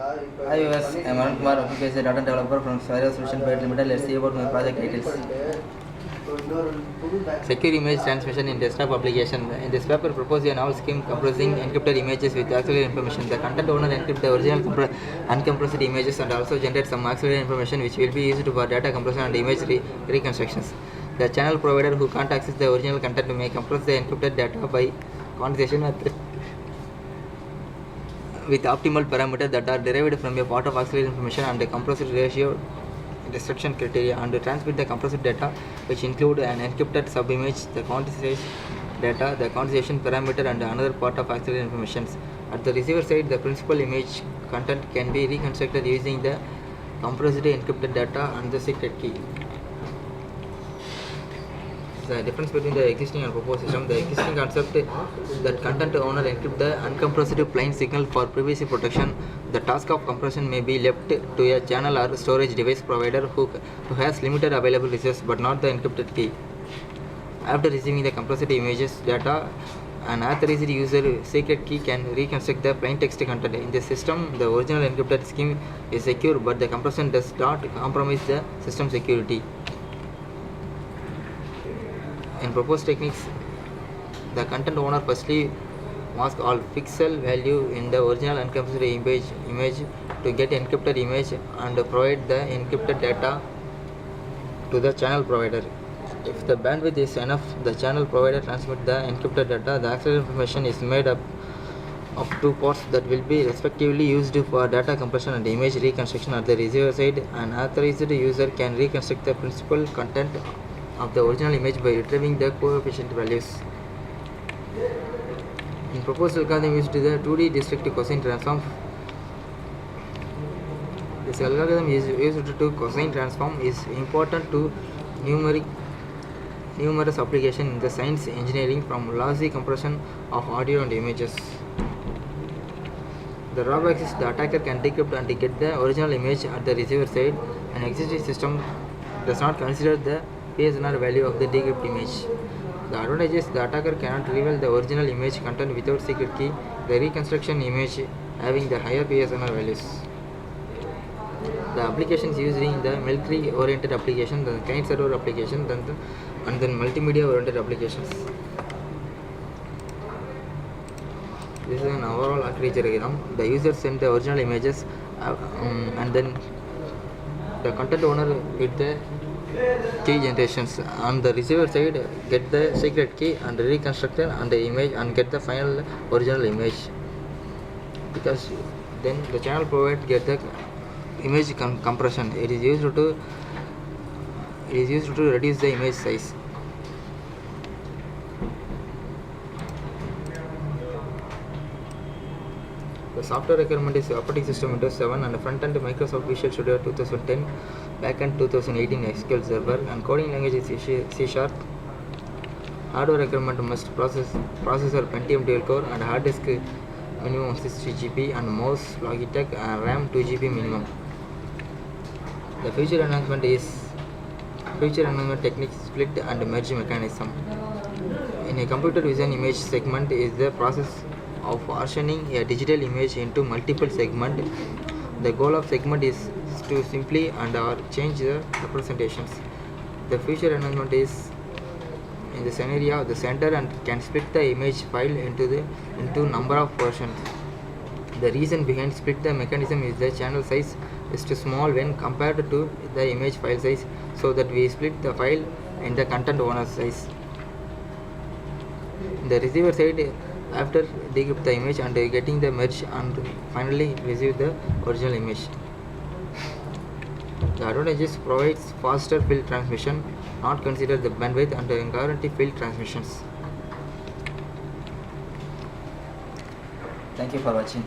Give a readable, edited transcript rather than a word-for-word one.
Hi viewers, I am Anand Kumar, OPPC data developer from Swire Solution Private Limited. Let's see about my project details. Secure image transmission in desktop application. In this paper, propose a novel scheme compressing encrypted images with auxiliary information. The content owner encrypt the original uncompressed images and also generate some auxiliary information which will be used for data compression and image reconstructions. The channel provider who can't access the original content may compress the encrypted data by conversation with optimal parameters that are derived from a part of auxiliary information and a compressed ratio destruction criteria, and transmit the compressed data which include an encrypted subimage, the quantized data, the quantization parameter and another part of auxiliary information. At the receiver side, the principal image content can be reconstructed using the compressed encrypted data and the secret key. The difference between the existing and proposed system. The existing concept that content owner encrypt the uncompressed plain signal for privacy protection. The task of compression may be left to a channel or storage device provider who has limited available resources but not the encrypted key. After receiving the compressed images data, an authorized user secret key can reconstruct the plain text content. In this system, the original encrypted scheme is secure, but the compression does not compromise the system security. In proposed techniques, the content owner firstly masks all pixel value in the original uncompressed image to get encrypted image and provide the encrypted data to the channel provider. If the bandwidth is enough, the channel provider transmits the encrypted data. The auxiliary information is made up of two parts that will be respectively used for data compression and image reconstruction. At the receiver side, an authorized user can reconstruct the principal content of the original image by retrieving the coefficient values. In proposed algorithm used the 2D district cosine transform. This algorithm is used to cosine transform is important to numerous applications in the science engineering, from lossy compression of audio and images. The drawback is the attacker can decrypt and get the original image at the receiver side. An existing system does not consider the PSNR value of the decrypted image. The advantage is the attacker cannot reveal the original image content without secret key, the reconstruction image having the higher PSNR values. The applications used in the military oriented application, the client server application, and then multimedia oriented applications. This is an overall architecture diagram. The user send the original images and then the content owner with the key generations. On the receiver side, get the secret key and reconstruct and the image and get the final original image, because then the channel provider get the image compression. It is used to reduce the image size. The software requirement is operating system Windows 7 and front end Microsoft Visual Studio 2010, back end 2018 SQL Server, and coding language is C#. Hardware requirement must processor Pentium dual core and hard disk minimum 60 GB and mouse Logitech and RAM 2 GB minimum. The feature enhancement technique split and merge mechanism. In a computer vision, image segment is the process of partitioning a digital image into multiple segments. The goal of segment is to simply and or change the representations. The feature enhancement is in the scenario of the center and can split the image file into number of portions. The reason behind split the mechanism is the channel size is too small when compared to the image file size, so that we split the file in the content owner size. The receiver side, after decrypt the image and getting the merge and finally receive the original image. The advantages provides faster field transmission, not consider the bandwidth, and guarantee field transmissions. Thank you for watching.